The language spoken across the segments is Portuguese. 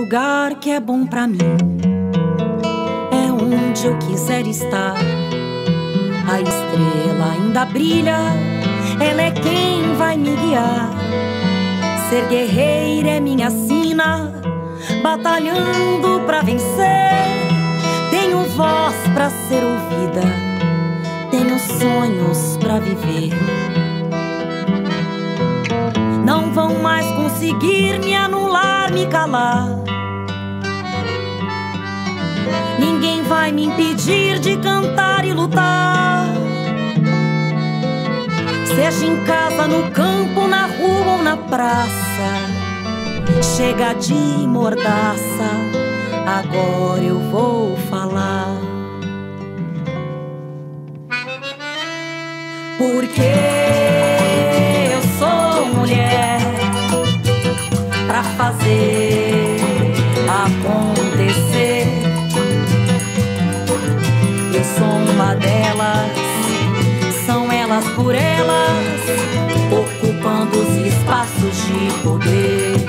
lugar que é bom pra mim, é onde eu quiser estar. A estrela ainda brilha, ela é quem vai me guiar. Ser guerreira é minha sina, batalhando pra vencer. Tenho voz pra ser ouvida, tenho sonhos pra viver. Não vão mais conseguir me anular, me calar. Ninguém vai me impedir de cantar e lutar. Seja em casa, no campo, na rua ou na praça. Chega de mordaça, agora eu vou falar. Porque eu sou mulher pra fazer acontecer. Eu sou uma delas, são elas por elas, ocupando os espaços de poder.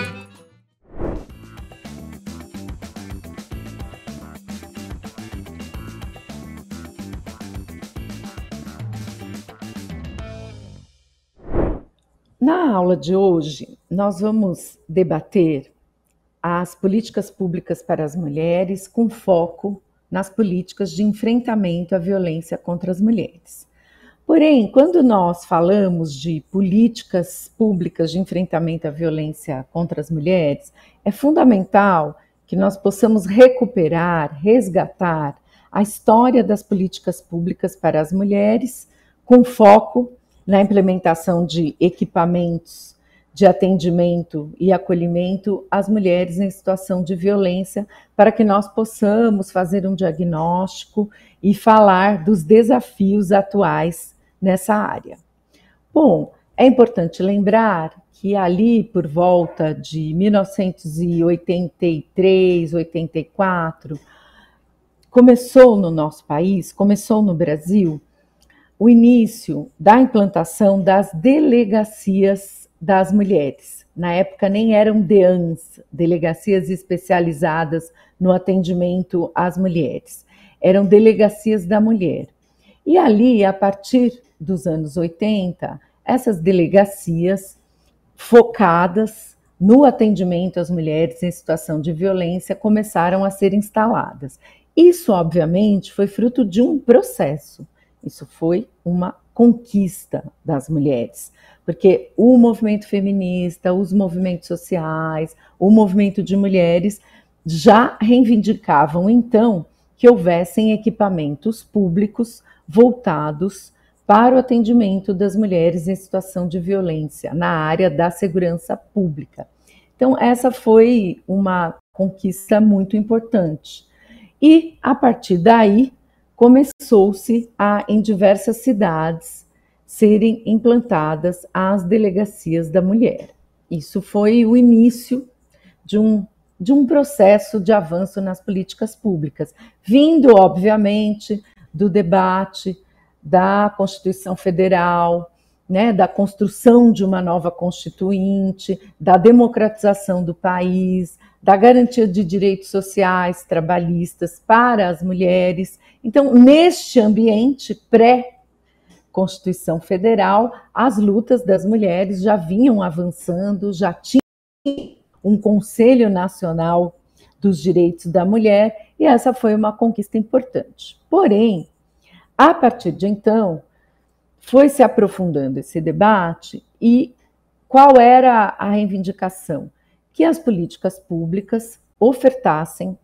Na aula de hoje, nós vamos debater as políticas públicas para as mulheres com foco nas políticas de enfrentamento à violência contra as mulheres. Porém, quando nós falamos de políticas públicas de enfrentamento à violência contra as mulheres, é fundamental que nós possamos recuperar, resgatar a história das políticas públicas para as mulheres, com foco na implementação de equipamentos de atendimento e acolhimento às mulheres em situação de violência, para que nós possamos fazer um diagnóstico e falar dos desafios atuais nessa área. Bom, é importante lembrar que ali por volta de 1983, 84, começou no nosso país, começou no Brasil, o início da implantação das delegacias das mulheres. Na época nem eram DEANs, delegacias especializadas no atendimento às mulheres. Eram delegacias da mulher. E ali, a partir dos anos 80, essas delegacias focadas no atendimento às mulheres em situação de violência começaram a ser instaladas. Isso, obviamente, foi fruto de um processo. Isso foi uma conquista das mulheres, porque o movimento feminista, os movimentos sociais, o movimento de mulheres já reivindicavam então que houvessem equipamentos públicos voltados para o atendimento das mulheres em situação de violência na área da segurança pública. Então, essa foi uma conquista muito importante. E, a partir daí, começou-se a, em diversas cidades, serem implantadas as delegacias da mulher. Isso foi o início de um processo de avanço nas políticas públicas, vindo, obviamente, do debate da Constituição Federal, né, da construção de uma nova Constituinte, da democratização do país, da garantia de direitos sociais, trabalhistas para as mulheres. Então, neste ambiente pré-Constituição Federal, as lutas das mulheres já vinham avançando, já tinha um Conselho Nacional dos Direitos da Mulher, e essa foi uma conquista importante. Porém, a partir de então, foi se aprofundando esse debate e qual era a reivindicação? Que as políticas públicas ofertassem,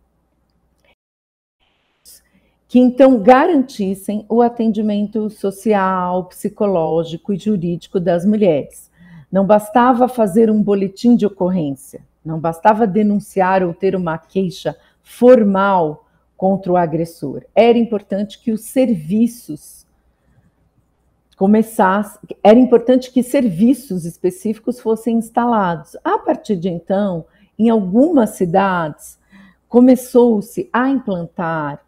que então garantissem o atendimento social, psicológico e jurídico das mulheres. Não bastava fazer um boletim de ocorrência, não bastava denunciar ou ter uma queixa formal contra o agressor. Era importante que os serviços era importante que serviços específicos fossem instalados. A partir de então, em algumas cidades, começou-se a implantar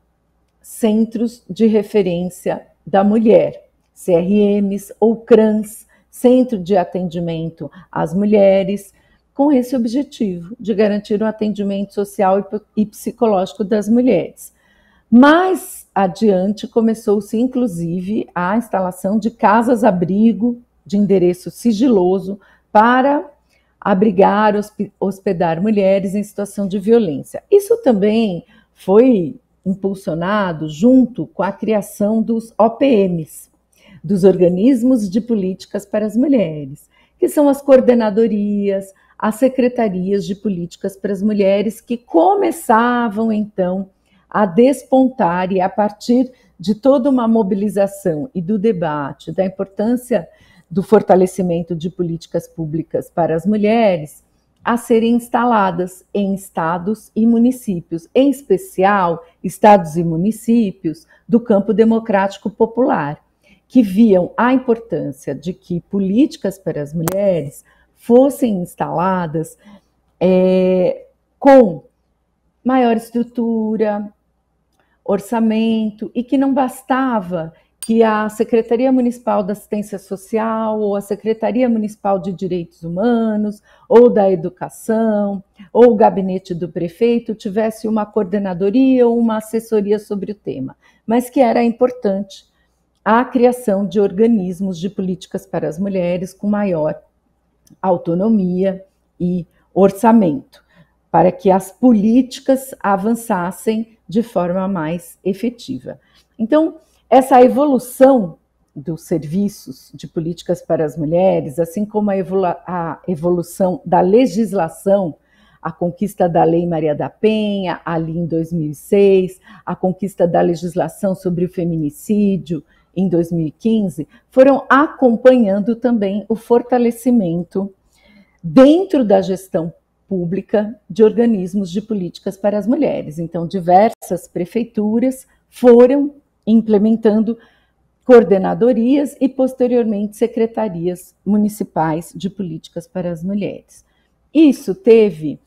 centros de referência da mulher, CRMs ou CRANs, Centro de Atendimento às Mulheres, com esse objetivo de garantir o atendimento social e psicológico das mulheres. Mais adiante, começou-se, inclusive, a instalação de casas-abrigo de endereço sigiloso para abrigar, hospedar mulheres em situação de violência. Isso também foi impulsionado junto com a criação dos OPMs, dos Organismos de Políticas para as Mulheres, que são as coordenadorias, as secretarias de políticas para as mulheres, que começavam, então, a despontar, e a partir de toda uma mobilização e do debate da importância do fortalecimento de políticas públicas para as mulheres, a serem instaladas em estados e municípios, em especial estados e municípios do campo democrático popular, que viam a importância de que políticas para as mulheres fossem instaladas com maior estrutura, orçamento, e que não bastava que a Secretaria Municipal da Assistência Social, ou a Secretaria Municipal de Direitos Humanos, ou da Educação, ou o gabinete do prefeito tivesse uma coordenadoria ou uma assessoria sobre o tema, mas que era importante a criação de organismos de políticas para as mulheres com maior autonomia e orçamento, para que as políticas avançassem de forma mais efetiva. Então, essa evolução dos serviços de políticas para as mulheres, assim como a evolução da legislação, a conquista da Lei Maria da Penha, ali em 2006, a conquista da legislação sobre o feminicídio, em 2015, foram acompanhando também o fortalecimento dentro da gestão pública de organismos de políticas para as mulheres. Então, diversas prefeituras foram implementando coordenadorias e, posteriormente, secretarias municipais de políticas para as mulheres. Isso teve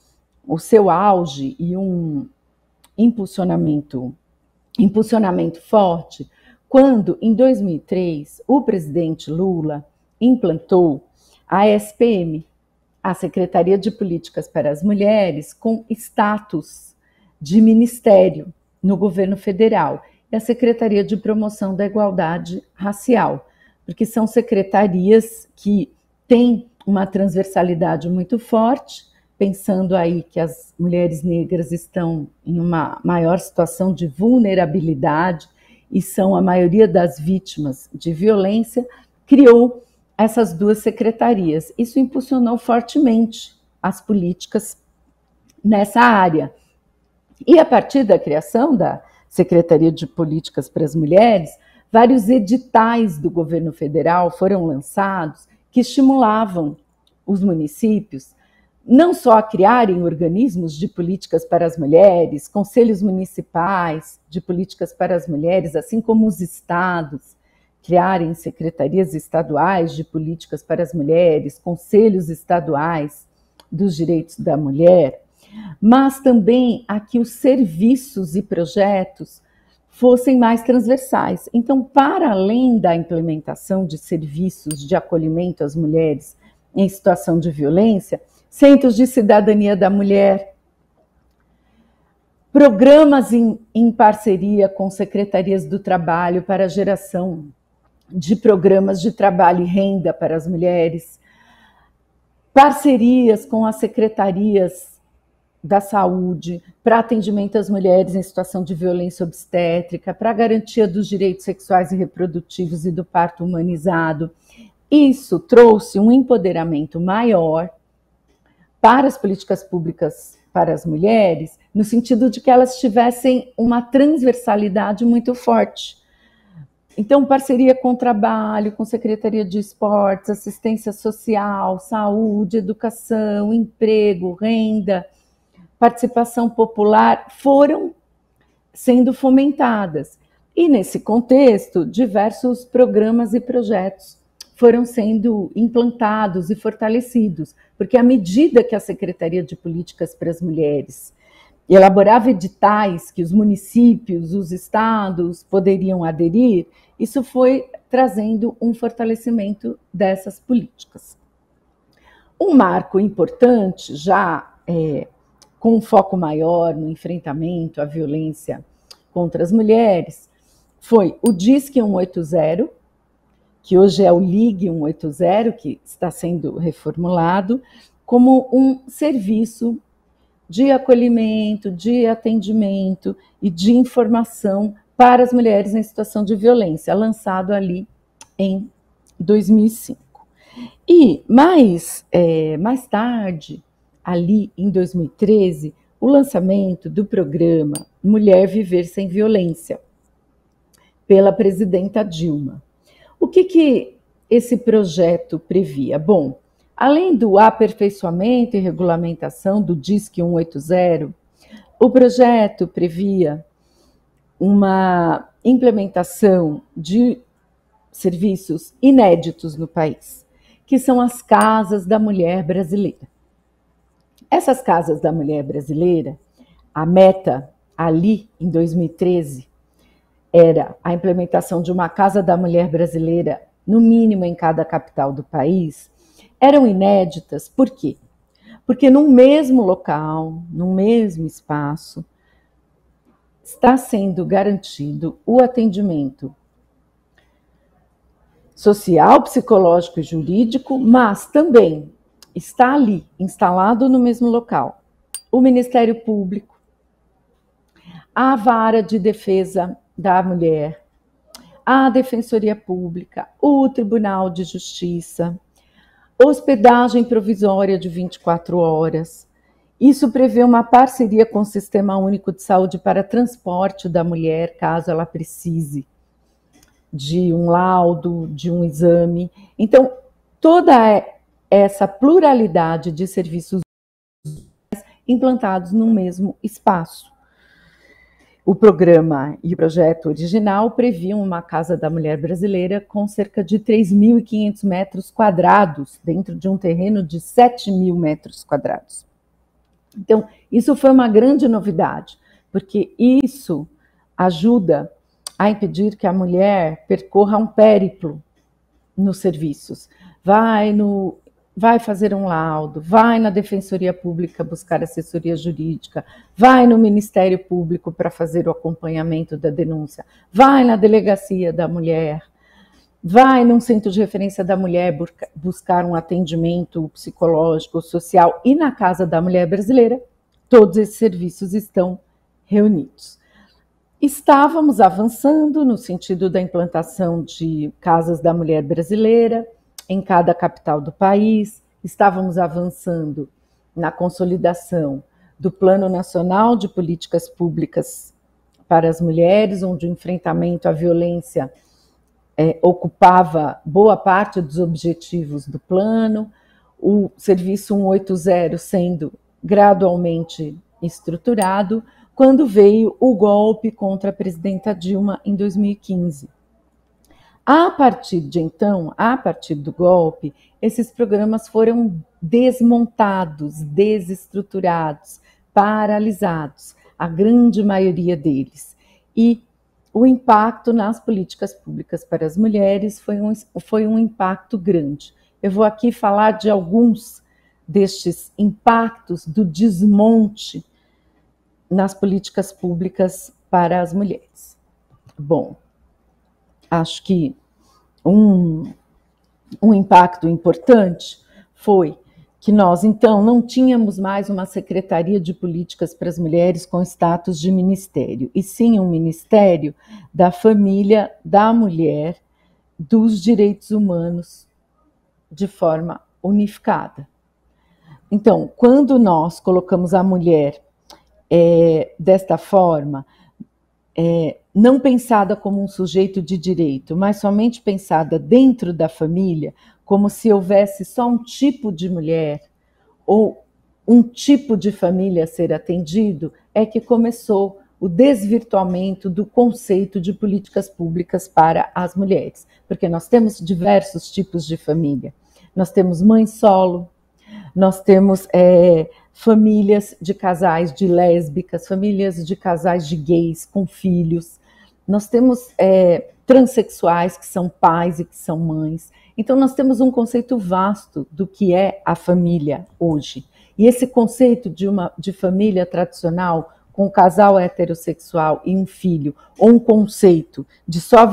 o seu auge e um impulsionamento forte quando, em 2003, o presidente Lula implantou a SPM, a Secretaria de Políticas para as Mulheres, com status de ministério no governo federal, e a Secretaria de Promoção da Igualdade Racial, porque são secretarias que têm uma transversalidade muito forte, pensando aí que as mulheres negras estão em uma maior situação de vulnerabilidade e são a maioria das vítimas de violência, criou essas duas secretarias. Isso impulsionou fortemente as políticas nessa área. E a partir da criação da Secretaria de Políticas para as Mulheres, vários editais do governo federal foram lançados que estimulavam os municípios não só a criarem organismos de políticas para as mulheres, conselhos municipais de políticas para as mulheres, assim como os estados criarem secretarias estaduais de políticas para as mulheres, conselhos estaduais dos direitos da mulher, mas também a que os serviços e projetos fossem mais transversais. Então, para além da implementação de serviços de acolhimento às mulheres em situação de violência, centros de cidadania da mulher, programas em parceria com secretarias do trabalho para a geração de programas de trabalho e renda para as mulheres, parcerias com as secretarias da saúde para atendimento às mulheres em situação de violência obstétrica, para a garantia dos direitos sexuais e reprodutivos e do parto humanizado. Isso trouxe um empoderamento maior para as políticas públicas para as mulheres, no sentido de que elas tivessem uma transversalidade muito forte. Então, parceria com o trabalho, com Secretaria de Esportes, assistência social, saúde, educação, emprego, renda, participação popular, foram sendo fomentadas. E, nesse contexto, diversos programas e projetos foram sendo implantados e fortalecidos, porque à medida que a Secretaria de Políticas para as Mulheres elaborava editais que os municípios, os estados poderiam aderir, isso foi trazendo um fortalecimento dessas políticas. Um marco importante, já com um foco maior no enfrentamento à violência contra as mulheres, foi o Disque 180, que hoje é o Ligue 180, que está sendo reformulado, como um serviço de acolhimento, de atendimento e de informação para as mulheres em situação de violência, lançado ali em 2005. E mais tarde, ali em 2013, o lançamento do programa Mulher Viver Sem Violência, pela presidenta Dilma. O que esse projeto previa? Bom, além do aperfeiçoamento e regulamentação do Disque 180, o projeto previa uma implementação de serviços inéditos no país, que são as Casas da Mulher Brasileira. Essas Casas da Mulher Brasileira, a meta ali em 2013 era a implementação de uma Casa da Mulher Brasileira, no mínimo em cada capital do país, eram inéditas. Por quê? Porque num mesmo local, num mesmo espaço, está sendo garantido o atendimento social, psicológico e jurídico, mas também está ali, instalado no mesmo local, o Ministério Público, a Vara de Defesa da Mulher, a Defensoria Pública, o Tribunal de Justiça, hospedagem provisória de 24 horas. Isso prevê uma parceria com o Sistema Único de Saúde para transporte da mulher, caso ela precise de um laudo, de um exame. Então, toda essa pluralidade de serviços implantados no mesmo espaço. O programa e o projeto original previam uma Casa da Mulher Brasileira com cerca de 3.500 metros quadrados, dentro de um terreno de 7.000 metros quadrados. Então, isso foi uma grande novidade, porque isso ajuda a impedir que a mulher percorra um périplo nos serviços. Vai fazer um laudo, vai na Defensoria Pública buscar assessoria jurídica, vai no Ministério Público para fazer o acompanhamento da denúncia, vai na Delegacia da Mulher, vai num Centro de Referência da Mulher buscar um atendimento psicológico, social, e na Casa da Mulher Brasileira, todos esses serviços estão reunidos. Estávamos avançando no sentido da implantação de Casas da Mulher Brasileira em cada capital do país, estávamos avançando na consolidação do Plano Nacional de Políticas Públicas para as Mulheres, onde o enfrentamento à violência ocupava boa parte dos objetivos do plano, o Serviço 180 sendo gradualmente estruturado, quando veio o golpe contra a presidenta Dilma em 2015. A partir de então, a partir do golpe, esses programas foram desmontados, desestruturados, paralisados, a grande maioria deles. E o impacto nas políticas públicas para as mulheres foi um impacto grande. Eu vou aqui falar de alguns destes impactos do desmonte nas políticas públicas para as mulheres. Bom, acho que um impacto importante foi que nós, então, não tínhamos mais uma Secretaria de Políticas para as Mulheres com status de ministério, e sim um Ministério da Família, da Mulher, dos Direitos Humanos, de forma unificada. Então, quando nós colocamos a mulher desta forma, não pensada como um sujeito de direito, mas somente pensada dentro da família, como se houvesse só um tipo de mulher ou um tipo de família a ser atendido, é que começou o desvirtuamento do conceito de políticas públicas para as mulheres, porque nós temos diversos tipos de família. Nós temos mãe solo, nós temos famílias de casais de lésbicas, famílias de casais de gays com filhos, nós temos transexuais que são pais e que são mães. Então, nós temos um conceito vasto do que é a família hoje. E esse conceito de família tradicional, com um casal heterossexual e um filho, ou um conceito de só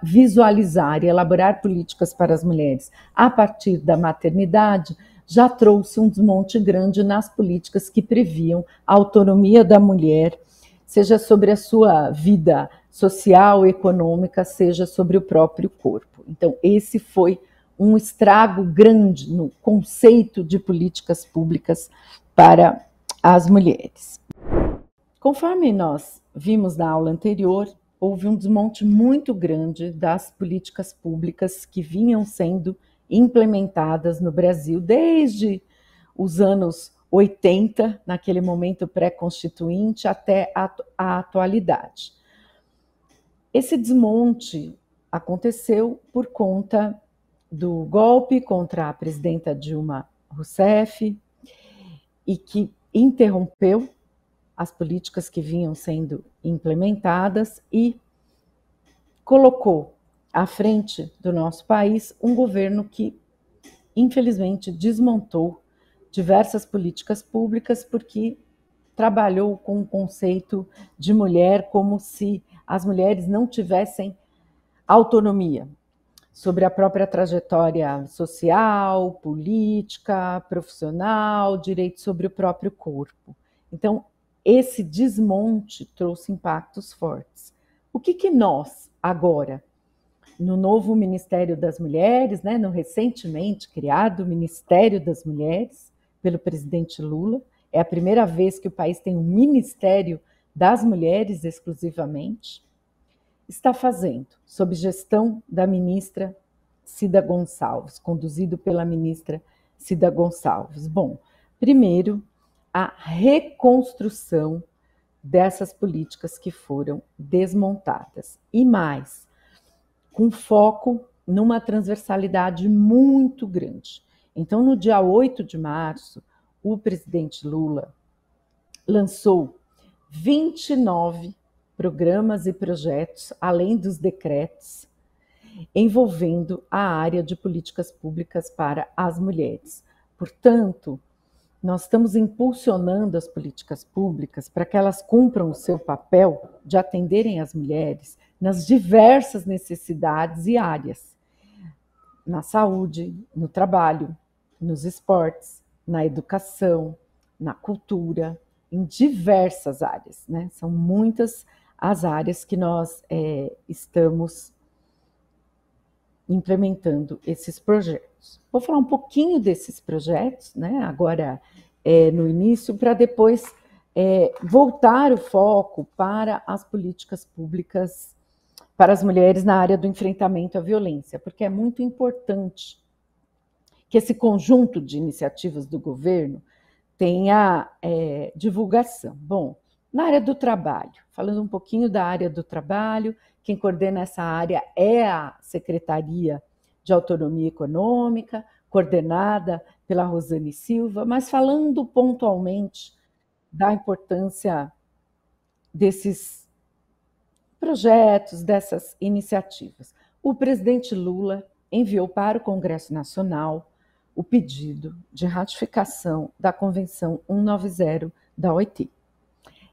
visualizar e elaborar políticas para as mulheres a partir da maternidade, já trouxe um desmonte grande nas políticas que previam a autonomia da mulher, seja sobre a sua vida social, econômica, seja sobre o próprio corpo. Então, esse foi um estrago grande no conceito de políticas públicas para as mulheres. Conforme nós vimos na aula anterior, houve um desmonte muito grande das políticas públicas que vinham sendo implementadas no Brasil desde os anos 80, naquele momento pré-constituinte, até a atualidade. Esse desmonte aconteceu por conta do golpe contra a presidenta Dilma Rousseff e que interrompeu as políticas que vinham sendo implementadas e colocou à frente do nosso país um governo que, infelizmente, desmontou diversas políticas públicas porque trabalhou com o conceito de mulher como se as mulheres não tivessem autonomia sobre a própria trajetória social, política, profissional, direito sobre o próprio corpo. Então, esse desmonte trouxe impactos fortes. O que nós, agora, no novo Ministério das Mulheres, no recentemente criado Ministério das Mulheres, pelo presidente Lula, é a primeira vez que o país tem um Ministério das Mulheres exclusivamente, está fazendo, sob gestão da ministra Cida Gonçalves, conduzido pela ministra Cida Gonçalves. Bom, primeiro, a reconstrução dessas políticas que foram desmontadas. E mais, com foco numa transversalidade muito grande. Então, no dia 8 de março, o presidente Lula lançou 29 programas e projetos, além dos decretos, envolvendo a área de políticas públicas para as mulheres. Portanto, nós estamos impulsionando as políticas públicas para que elas cumpram o seu papel de atenderem as mulheres nas diversas necessidades e áreas, na saúde, no trabalho, nos esportes, na educação, na cultura, em diversas áreas, São muitas as áreas que nós estamos implementando esses projetos. Vou falar um pouquinho desses projetos, agora no início, para depois voltar o foco para as políticas públicas para as mulheres na área do enfrentamento à violência, porque é muito importante que esse conjunto de iniciativas do governo tenha divulgação. Bom, na área do trabalho, falando um pouquinho da área do trabalho, quem coordena essa área é a Secretaria de Autonomia Econômica, coordenada pela Rosane Silva, mas falando pontualmente da importância desses projetos, dessas iniciativas. O presidente Lula enviou para o Congresso Nacional o pedido de ratificação da Convenção 190 da OIT.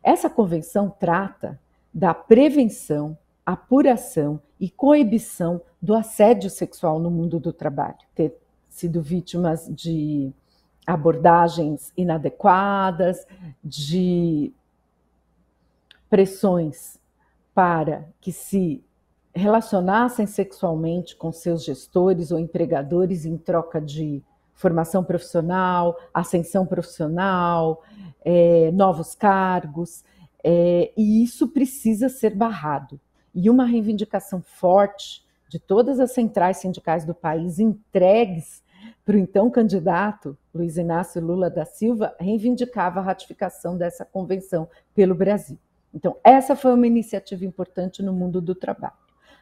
Essa convenção trata da prevenção, apuração e coibição do assédio sexual no mundo do trabalho. Ter sido vítimas de abordagens inadequadas, de pressões para que se relacionassem sexualmente com seus gestores ou empregadores em troca de formação profissional, ascensão profissional, novos cargos, e isso precisa ser barrado. E uma reivindicação forte de todas as centrais sindicais do país entregues para o então candidato Luiz Inácio Lula da Silva reivindicava a ratificação dessa convenção pelo Brasil. Então, essa foi uma iniciativa importante no mundo do trabalho.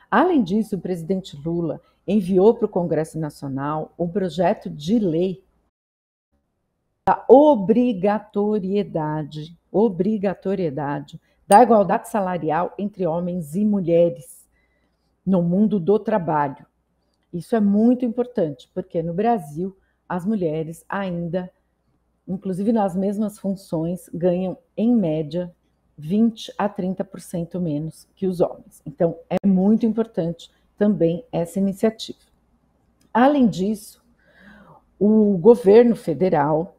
Além disso, o presidente Lula enviou para o Congresso Nacional um projeto de lei da obrigatoriedade da igualdade salarial entre homens e mulheres no mundo do trabalho. Isso é muito importante, porque no Brasil as mulheres ainda, inclusive nas mesmas funções, ganham em média 20 a 30% menos que os homens. Então é muito importante também essa iniciativa. Além disso, o governo federal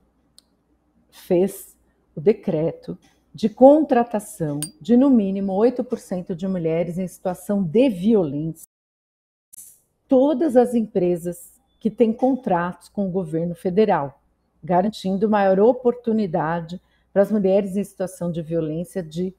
fez o decreto de contratação de no mínimo 8% de mulheres em situação de violência. Todas as empresas que têm contratos com o governo federal, garantindo maior oportunidade para as mulheres em situação de violência de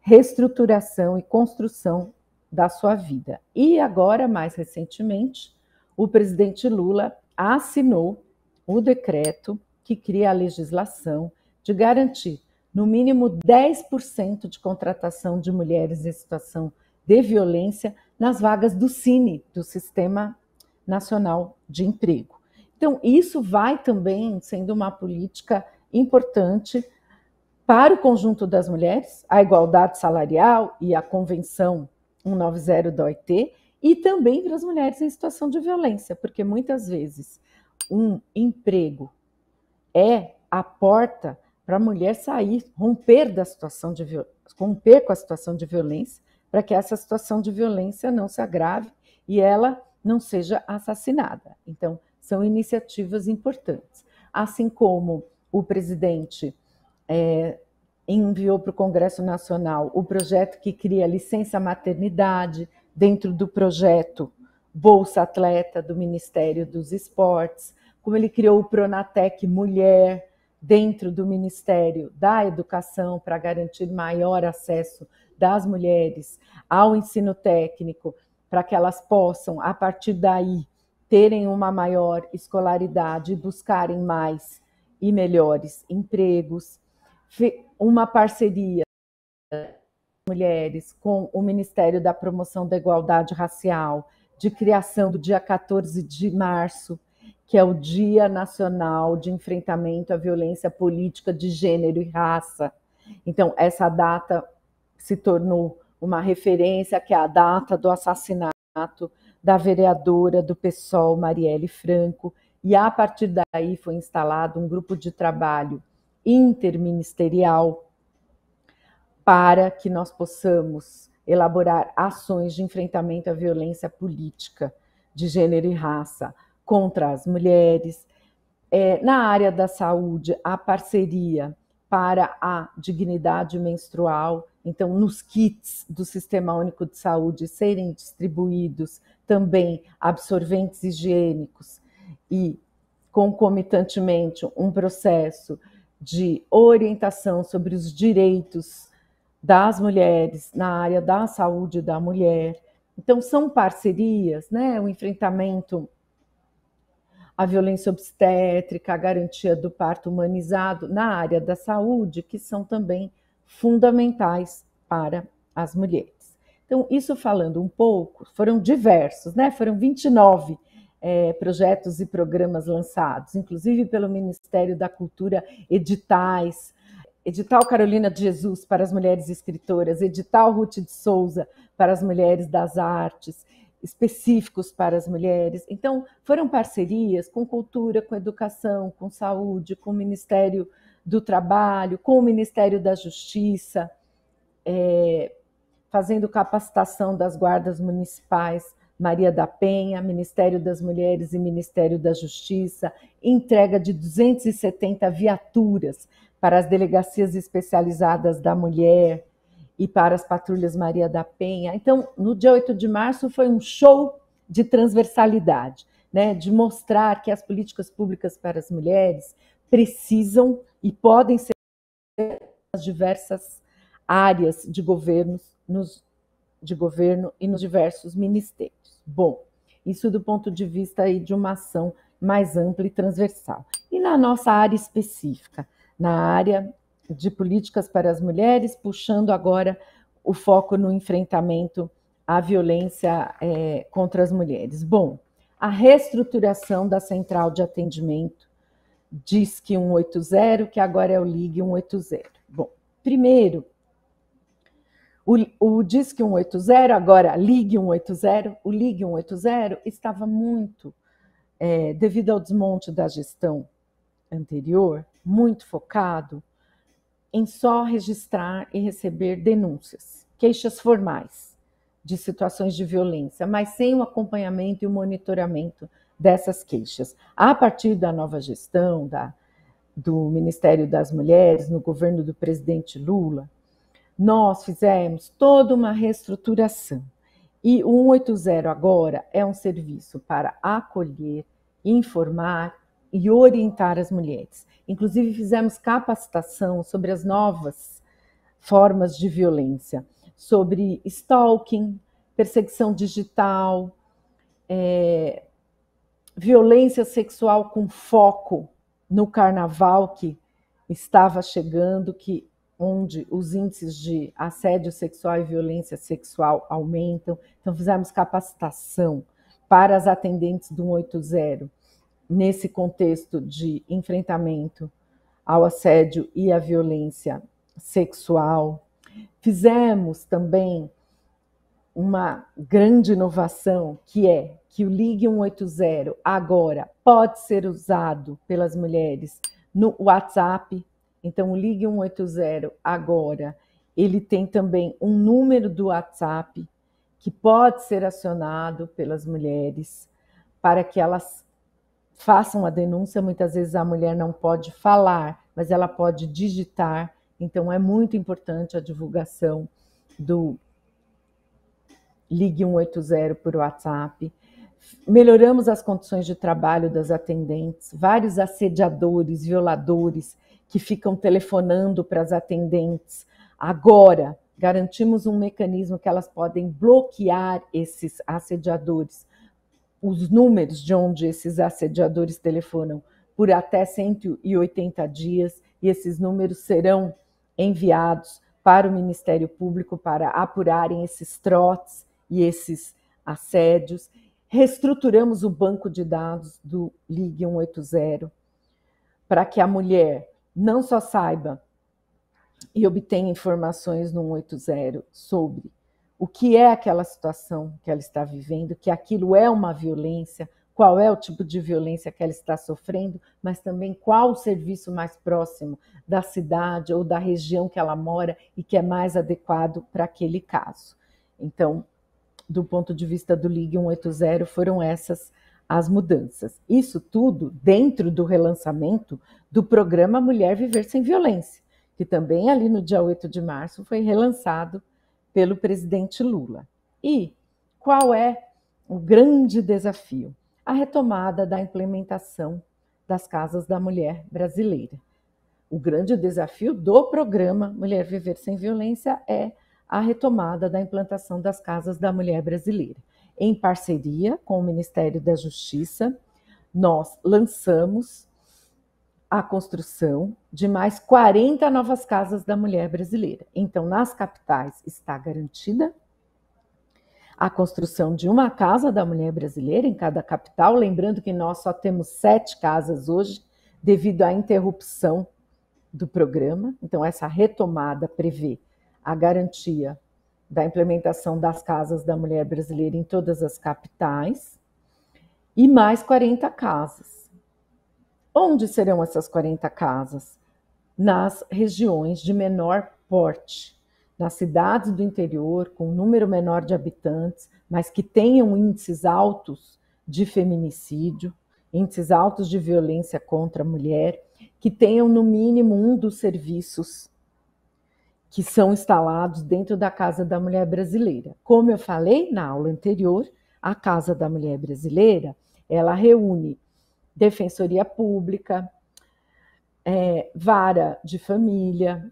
reestruturação e construção da sua vida. E agora, mais recentemente, o presidente Lula assinou o decreto que cria a legislação de garantir no mínimo 10% de contratação de mulheres em situação de violência nas vagas do Cine, do Sistema Nacional de Emprego. Então, isso vai também sendo uma política importante para o conjunto das mulheres, a igualdade salarial e a Convenção 190 da OIT, e também para as mulheres em situação de violência, porque muitas vezes um emprego é a porta para a mulher sair, romper com a situação de violência, para que essa situação de violência não se agrave e ela não seja assassinada. Então, são iniciativas importantes. Assim como o presidente enviou para o Congresso Nacional o projeto que cria licença maternidade dentro do projeto Bolsa Atleta do Ministério dos Esportes, como ele criou o Pronatec Mulher dentro do Ministério da Educação para garantir maior acesso das mulheres ao ensino técnico, para que elas possam, a partir daí, terem uma maior escolaridade e buscarem mais e melhores empregos. Uma parceria mulheres com o Ministério da Promoção da Igualdade Racial, de criação do dia 14 de março, que é o Dia Nacional de Enfrentamento à Violência Política de Gênero e Raça. Então, essa data se tornou uma referência, que é a data do assassinato da vereadora do PSOL, Marielle Franco, e a partir daí foi instalado um grupo de trabalho interministerial para que nós possamos elaborar ações de enfrentamento à violência política de gênero e raça contra as mulheres. Na área da saúde, a parceria para a dignidade menstrual, então nos kits do Sistema Único de Saúde serem distribuídos também absorventes higiênicos e, concomitantemente, um processo de orientação sobre os direitos das mulheres na área da saúde da mulher. Então, são parcerias, né? O enfrentamento à violência obstétrica, a garantia do parto humanizado na área da saúde, que são também fundamentais para as mulheres. Então, isso falando um pouco, foram diversos, né? Foram 29 projetos e programas lançados, inclusive pelo Ministério da Cultura, editais, edital Carolina de Jesus para as mulheres escritoras, edital Ruth de Souza para as mulheres das artes, específicos para as mulheres. Então, foram parcerias com cultura, com educação, com saúde, com o Ministério do Trabalho, com o Ministério da Justiça, fazendo capacitação das guardas municipais Maria da Penha, Ministério das Mulheres e Ministério da Justiça, entrega de 270 viaturas para as delegacias especializadas da mulher e para as patrulhas Maria da Penha. Então, no dia 8 de março foi um show de transversalidade, né, de mostrar que as políticas públicas para as mulheres precisam e podem ser nas diversas áreas de governo e nos diversos ministérios. Bom, isso do ponto de vista aí de uma ação mais ampla e transversal. E na nossa área específica, na área de políticas para as mulheres, puxando agora o foco no enfrentamento à violência contra as mulheres. Bom, a reestruturação da central de atendimento DISC 180, que agora é o Ligue 180. Bom, primeiro, O Disque 180, agora Ligue 180, o Ligue 180 estava muito, devido ao desmonte da gestão anterior, muito focado em só registrar e receber denúncias, queixas formais de situações de violência, mas sem o acompanhamento e o monitoramento dessas queixas. A partir da nova gestão do Ministério das Mulheres, no governo do presidente Lula, nós fizemos toda uma reestruturação. E o 180 agora é um serviço para acolher, informar e orientar as mulheres. Inclusive, fizemos capacitação sobre as novas formas de violência, sobre stalking, perseguição digital, violência sexual com foco no carnaval que estava chegando, onde os índices de assédio sexual e violência sexual aumentam. Então, fizemos capacitação para as atendentes do 180, nesse contexto de enfrentamento ao assédio e à violência sexual. Fizemos também uma grande inovação, que é que o Ligue 180 agora pode ser usado pelas mulheres no WhatsApp. Então, o Ligue 180 agora, ele tem também um número do WhatsApp que pode ser acionado pelas mulheres para que elas façam a denúncia. Muitas vezes a mulher não pode falar, mas ela pode digitar. Então, é muito importante a divulgação do Ligue 180 por WhatsApp. Melhoramos as condições de trabalho das atendentes, vários assediadores, violadores que ficam telefonando para as atendentes. Agora, garantimos um mecanismo que elas podem bloquear esses assediadores, os números de onde esses assediadores telefonam, por até 180 dias, e esses números serão enviados para o Ministério Público para apurarem esses trotes e esses assédios. Reestruturamos o banco de dados do Ligue 180 para que a mulher não só saiba e obtenha informações no 180 sobre o que é aquela situação que ela está vivendo, que aquilo é uma violência, qual é o tipo de violência que ela está sofrendo, mas também qual o serviço mais próximo da cidade ou da região que ela mora e que é mais adequado para aquele caso. Então, do ponto de vista do Ligue 180, foram essas as mudanças. Isso tudo dentro do relançamento do programa Mulher Viver Sem Violência, que também ali no dia 8 de março foi relançado pelo presidente Lula. E qual é o grande desafio? A retomada da implementação das Casas da Mulher Brasileira. O grande desafio do programa Mulher Viver Sem Violência é a retomada da implantação das Casas da Mulher Brasileira. Em parceria com o Ministério da Justiça, nós lançamos a construção de mais 40 novas Casas da Mulher Brasileira. Então, nas capitais está garantida a construção de uma Casa da Mulher Brasileira em cada capital, lembrando que nós só temos 7 casas hoje, devido à interrupção do programa. Então, essa retomada prevê a garantia da implementação das Casas da Mulher Brasileira em todas as capitais, e mais 40 casas. Onde serão essas 40 casas? Nas regiões de menor porte, nas cidades do interior, com um número menor de habitantes, mas que tenham índices altos de feminicídio, índices altos de violência contra a mulher, que tenham no mínimo um dos serviços que são instalados dentro da Casa da Mulher Brasileira. Como eu falei na aula anterior, a Casa da Mulher Brasileira, ela reúne Defensoria Pública, Vara de Família,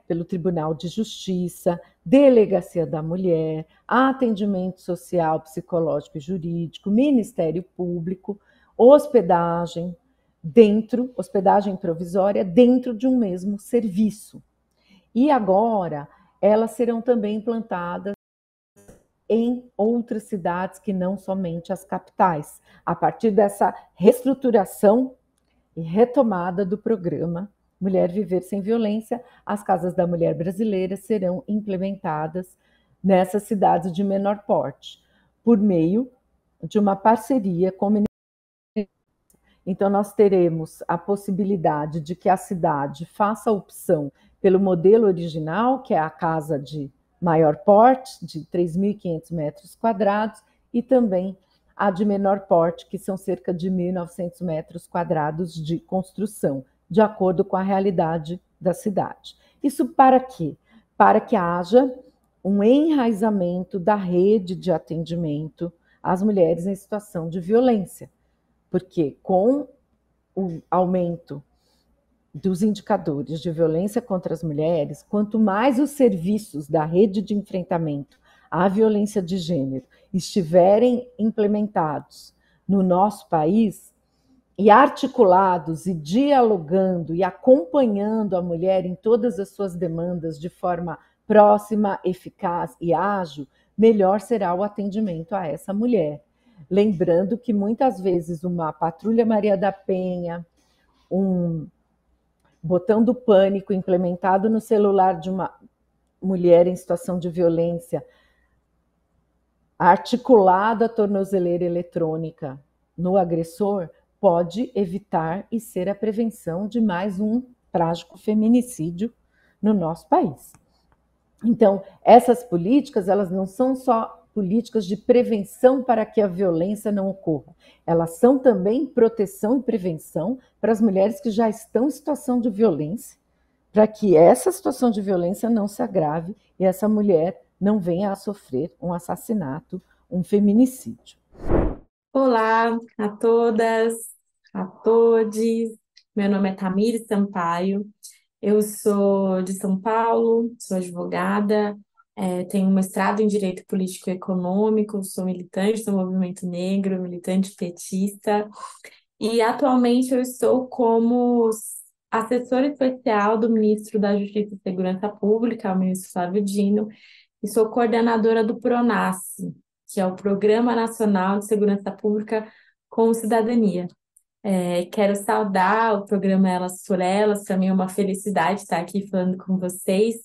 pelo Tribunal de Justiça, Delegacia da Mulher, Atendimento Social, Psicológico e Jurídico, Ministério Público, hospedagem provisória dentro de um mesmo serviço. E agora elas serão também implantadas em outras cidades que não somente as capitais, a partir dessa reestruturação e retomada do programa mulher viver sem violência, as casas da mulher brasileiras serão implementadas nessas cidades de menor porte, por meio de uma parceria com o Ministério. Então, nós teremos a possibilidade de que a cidade faça a opção pelo modelo original, que é a casa de maior porte, de 3.500 metros quadrados, e também a de menor porte, que são cerca de 1.900 metros quadrados de construção, de acordo com a realidade da cidade. Isso para quê? Para que haja um enraizamento da rede de atendimento às mulheres em situação de violência, porque com o aumento dos indicadores de violência contra as mulheres, quanto mais os serviços da rede de enfrentamento à violência de gênero estiverem implementados no nosso país e articulados e dialogando e acompanhando a mulher em todas as suas demandas de forma próxima, eficaz e ágil, melhor será o atendimento a essa mulher. Lembrando que muitas vezes uma patrulha Maria da Penha, um botão do pânico implementado no celular de uma mulher em situação de violência, articulado à tornozeleira eletrônica no agressor, pode evitar e ser a prevenção de mais um trágico feminicídio no nosso país. Então, essas políticas, elas não são só políticas de prevenção para que a violência não ocorra. Elas são também proteção e prevenção para as mulheres que já estão em situação de violência, para que essa situação de violência não se agrave e essa mulher não venha a sofrer um assassinato, um feminicídio. Olá a todas, a todos. Meu nome é Tamires Sampaio. Eu sou de São Paulo, sou advogada, tenho um mestrado em Direito Político e Econômico, sou militante do movimento negro, militante petista, e atualmente eu estou como assessora especial do ministro da Justiça e Segurança Pública, o ministro Flávio Dino, e sou coordenadora do PRONASSE, que é o Programa Nacional de Segurança Pública com Cidadania. Quero saudar o programa Elas por Elas, para mim é uma felicidade estar aqui falando com vocês,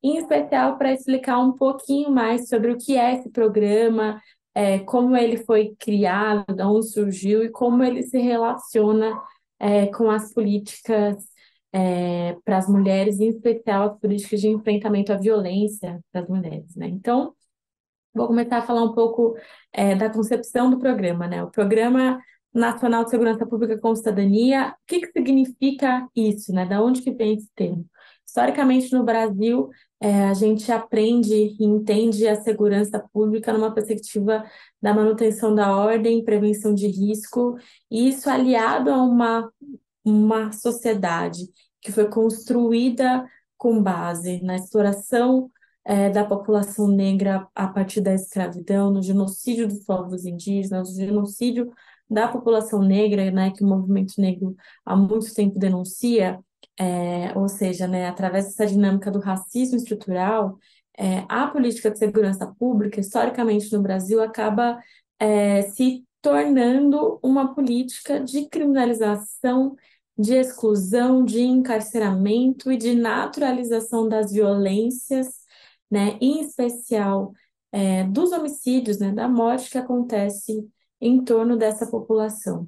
em especial para explicar um pouquinho mais sobre o que é esse programa, como ele foi criado, de onde surgiu e como ele se relaciona com as políticas para as mulheres, em especial as políticas de enfrentamento à violência das mulheres, né? Então, vou começar a falar um pouco da concepção do programa, né? O Programa Nacional de Segurança Pública com Cidadania, o que significa isso, né? Da onde que vem esse termo? Historicamente, no Brasil, a gente aprende e entende a segurança pública numa perspectiva da manutenção da ordem, prevenção de risco, e isso aliado a uma sociedade que foi construída com base na exploração da população negra a partir da escravidão, no genocídio dos povos indígenas, no genocídio da população negra, né, que o movimento negro há muito tempo denuncia, ou seja, né, através dessa dinâmica do racismo estrutural, a política de segurança pública, historicamente no Brasil, acaba se tornando uma política de criminalização, de exclusão, de encarceramento e de naturalização das violências, né, em especial dos homicídios, né, da morte que acontece em torno dessa população.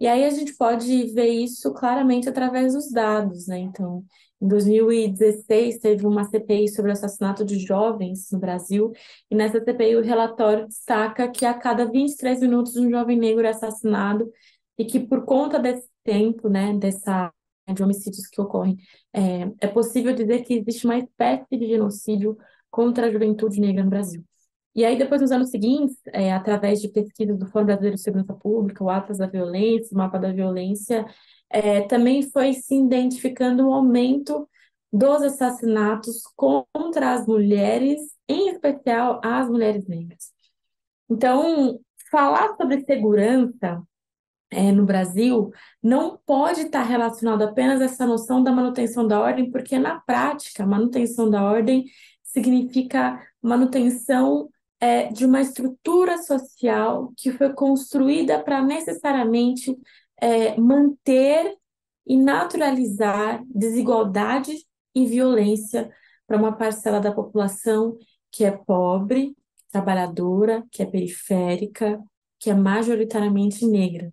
E aí a gente pode ver isso claramente através dos dados, né? Então, em 2016 teve uma CPI sobre o assassinato de jovens no Brasil, e nessa CPI o relatório destaca que a cada 23 minutos um jovem negro é assassinado, e que por conta desse tempo, né, de homicídios que ocorrem, é possível dizer que existe uma espécie de genocídio contra a juventude negra no Brasil. E aí, depois, nos anos seguintes, através de pesquisas do Fórum Brasileiro de Segurança Pública, o Atlas da Violência, o Mapa da Violência, também foi se identificando um aumento dos assassinatos contra as mulheres, em especial as mulheres negras. Então, falar sobre segurança no Brasil não pode estar relacionado apenas a essa noção da manutenção da ordem, porque na prática, manutenção da ordem significa manutenção de uma estrutura social que foi construída para necessariamente manter e naturalizar desigualdade e violência para uma parcela da população que é pobre, trabalhadora, que é periférica, que é majoritariamente negra.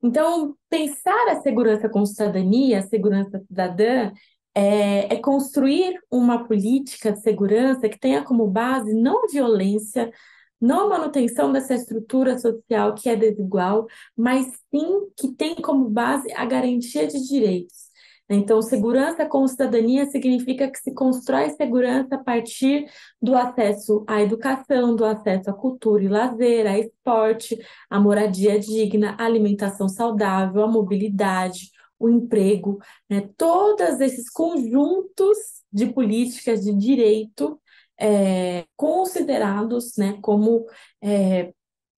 Então, pensar a segurança com cidadania, a segurança cidadã, é construir uma política de segurança que tenha como base não a violência, não a manutenção dessa estrutura social que é desigual, mas sim que tem como base a garantia de direitos. Então, segurança com cidadania significa que se constrói segurança a partir do acesso à educação, do acesso à cultura e lazer, a esporte, a moradia digna, a alimentação saudável, a mobilidade, o emprego, né? Todos esses conjuntos de políticas de direito considerados, né, como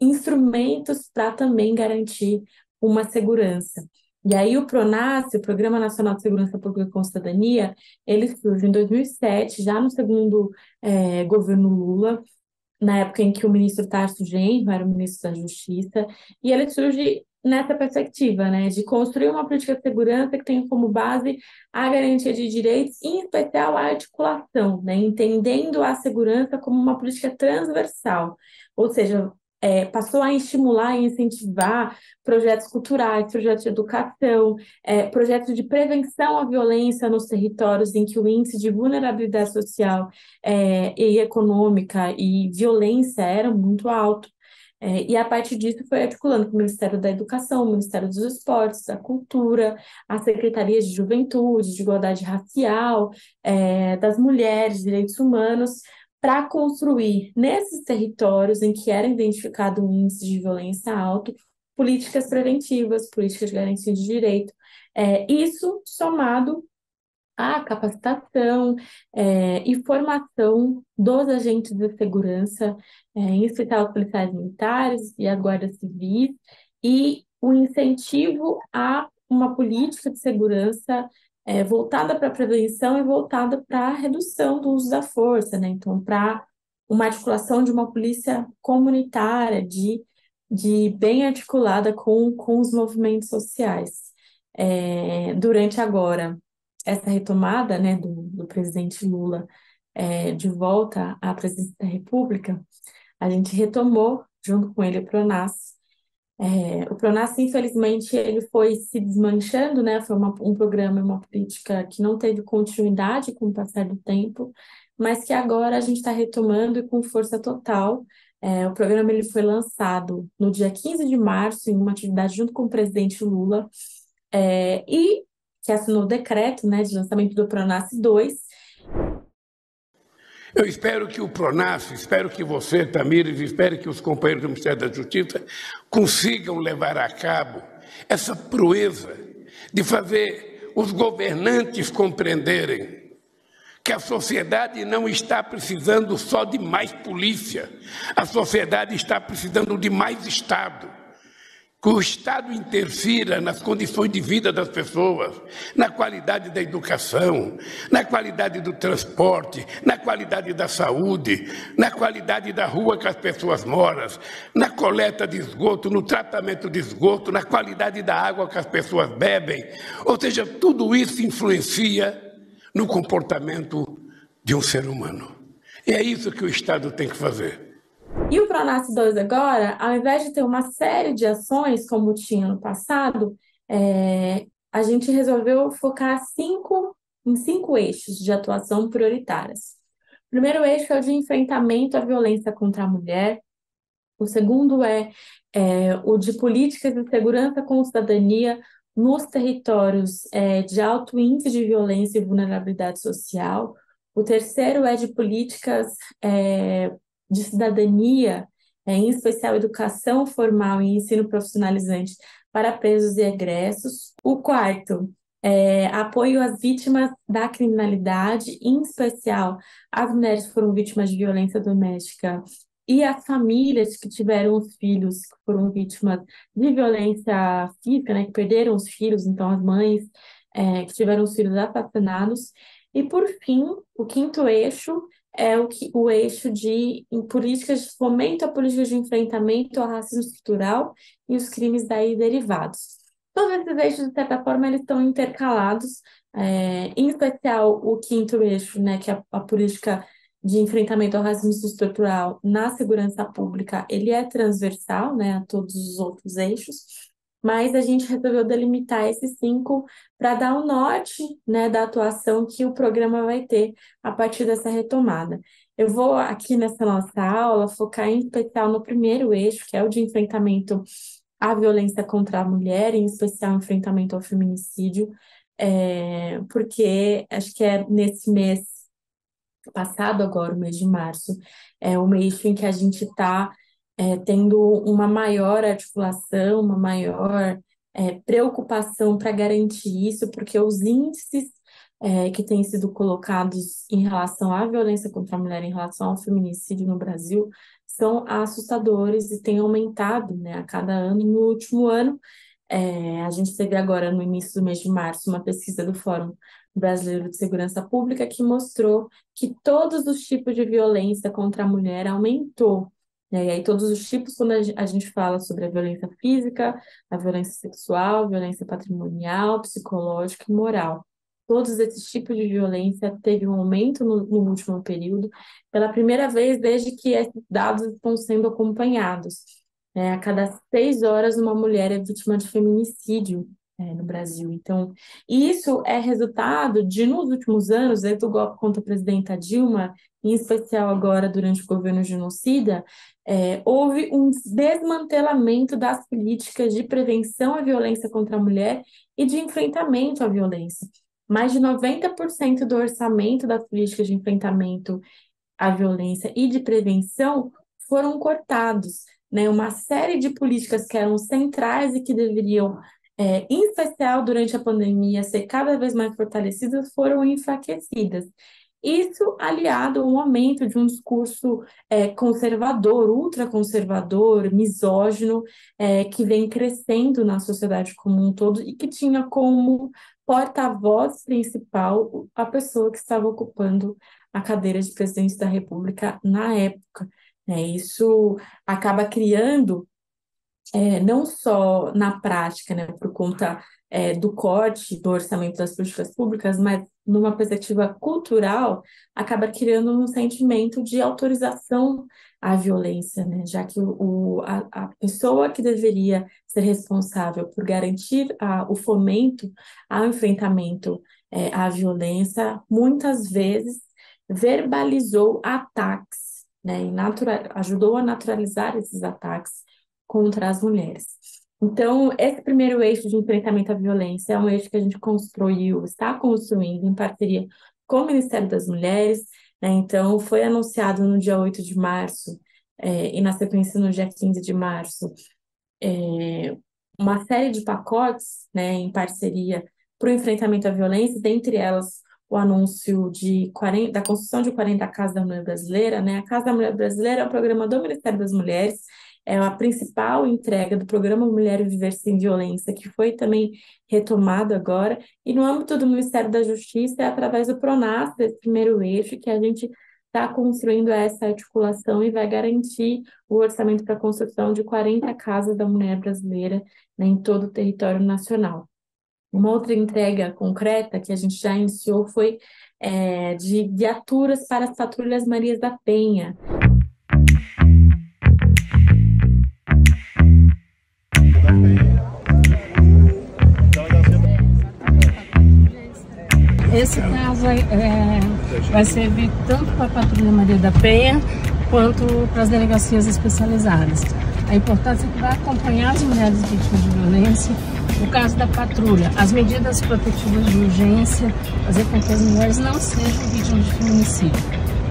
instrumentos para também garantir uma segurança. E aí o PRONASSE, o Programa Nacional de Segurança Pública com Cidadania, ele surge em 2007, já no segundo governo Lula, na época em que o ministro Tarso Genro era o ministro da Justiça, e ele surge nessa perspectiva, né, de construir uma política de segurança que tenha como base a garantia de direitos, em especial a articulação, né, entendendo a segurança como uma política transversal, ou seja, passou a estimular e incentivar projetos culturais, projetos de educação, projetos de prevenção à violência nos territórios em que o índice de vulnerabilidade social e econômica e violência era muito alto. E a partir disso foi articulando com o Ministério da Educação, o Ministério dos Esportes, da Cultura, as Secretarias de Juventude, de Igualdade Racial, das Mulheres, Direitos Humanos, para construir nesses territórios em que era identificado um índice de violência alto, políticas preventivas, políticas de garantia de direito. Isso somado a capacitação e formação dos agentes de segurança, em especial os policiais militares e as guardas civis, e o incentivo a uma política de segurança voltada para a prevenção e voltada para a redução do uso da força, né? Então, para uma articulação de uma polícia comunitária, de bem articulada com os movimentos sociais. Durante agora essa retomada, né, do presidente Lula de volta à presidência da República, a gente retomou, junto com ele, o PRONASSE. O PRONASSE, infelizmente, ele foi se desmanchando, né, foi um programa, uma política que não teve continuidade com o passar do tempo, mas que agora a gente está retomando e com força total. O programa ele foi lançado no dia 15 de março, em uma atividade junto com o presidente Lula, e que assinou o decreto, né, de lançamento do PRONASSE 2. Eu espero que o PRONASSE, espero que você, Tamires, espero que os companheiros do Ministério da Justiça consigam levar a cabo essa proeza de fazer os governantes compreenderem que a sociedade não está precisando só de mais polícia, a sociedade está precisando de mais Estado. Que o Estado interfira nas condições de vida das pessoas, na qualidade da educação, na qualidade do transporte, na qualidade da saúde, na qualidade da rua que as pessoas moram, na coleta de esgoto, no tratamento de esgoto, na qualidade da água que as pessoas bebem. Ou seja, tudo isso influencia no comportamento de um ser humano. E é isso que o Estado tem que fazer. E o PRONASSE 2 agora, ao invés de ter uma série de ações, como tinha no passado, a gente resolveu focar em cinco eixos de atuação prioritárias. O primeiro eixo é o de enfrentamento à violência contra a mulher. O segundo é o de políticas de segurança com cidadania nos territórios de alto índice de violência e vulnerabilidade social. O terceiro é de políticas de cidadania, em especial educação formal e ensino profissionalizante para presos e egressos. O quarto apoio às vítimas da criminalidade, em especial as mulheres que foram vítimas de violência doméstica e as famílias que tiveram os filhos que foram vítimas de violência física, né, que perderam os filhos, então as mães que tiveram os filhos assassinados. E, por fim, o quinto eixo é o eixo de políticas de fomento a políticas de enfrentamento ao racismo estrutural e os crimes daí derivados. Todos esses eixos, de certa forma, eles estão intercalados, em especial o quinto eixo, né, que é a política de enfrentamento ao racismo estrutural na segurança pública, ele é transversal, né, a todos os outros eixos, mas a gente resolveu delimitar esses cinco para dar o norte, né, da atuação que o programa vai ter a partir dessa retomada. Eu vou aqui nessa nossa aula focar em especial no primeiro eixo, que é o de enfrentamento à violência contra a mulher, em especial enfrentamento ao feminicídio, porque acho que é nesse mês passado, agora, o mês de março, é o mês em que a gente está tendo uma maior articulação, uma maior preocupação para garantir isso, porque os índices que têm sido colocados em relação à violência contra a mulher, em relação ao feminicídio no Brasil, são assustadores e têm aumentado, né, a cada ano. No último ano, a gente teve agora, no início do mês de março, uma pesquisa do Fórum Brasileiro de Segurança Pública que mostrou que todos os tipos de violência contra a mulher aumentou, né? E aí todos os tipos, quando a gente fala sobre a violência física, a violência sexual, a violência patrimonial, psicológica e moral. Todos esses tipos de violência teve um aumento no último período, pela primeira vez desde que esses dados estão sendo acompanhados. A cada 6 horas, uma mulher é vítima de feminicídio, no Brasil. Então, isso é resultado de, nos últimos anos, desde o golpe contra a presidenta Dilma, em especial agora durante o governo genocida, houve um desmantelamento das políticas de prevenção à violência contra a mulher e de enfrentamento à violência. Mais de 90% do orçamento das políticas de enfrentamento à violência e de prevenção foram cortados, né? Uma série de políticas que eram centrais e que deveriam, em especial durante a pandemia, ser cada vez mais fortalecidas, foram enfraquecidas. Isso aliado a um aumento de um discurso conservador, ultraconservador, misógino, que vem crescendo na sociedade como um todo e que tinha como porta-voz principal a pessoa que estava ocupando a cadeira de presidente da República na época, né? Isso acaba criando, não só na prática, né, por conta do corte do orçamento das políticas públicas, mas numa perspectiva cultural, acaba criando um sentimento de autorização à violência, né, já que a pessoa que deveria ser responsável por garantir o fomento ao enfrentamento à violência, muitas vezes verbalizou ataques, né, e ajudou a naturalizar esses ataques contra as mulheres. Então, esse primeiro eixo de enfrentamento à violência é um eixo que a gente construiu, está construindo em parceria com o Ministério das Mulheres, né? Então, foi anunciado no dia 8 de março, e na sequência no dia 15 de março, uma série de pacotes, né, em parceria para o enfrentamento à violência, dentre elas o anúncio da construção de 40 Casas da Mulher Brasileira, né? A Casa da Mulher Brasileira é um programa do Ministério das Mulheres, é a principal entrega do programa Mulher Viver Sem Violência, que foi também retomado agora, e no âmbito do Ministério da Justiça, é através do PRONAS, desse primeiro eixo, que a gente está construindo essa articulação e vai garantir o orçamento para a construção de 40 casas da mulher brasileira, né, em todo o território nacional. Uma outra entrega concreta que a gente já iniciou foi de viaturas para as patrulhas Marias da Penha. Esse caso vai servir tanto para a Patrulha Maria da Penha quanto para as delegacias especializadas. A importância é que vai acompanhar as mulheres vítimas de violência. No caso da patrulha, as medidas protetivas de urgência, fazer com que as mulheres não sejam vítimas de feminicídio.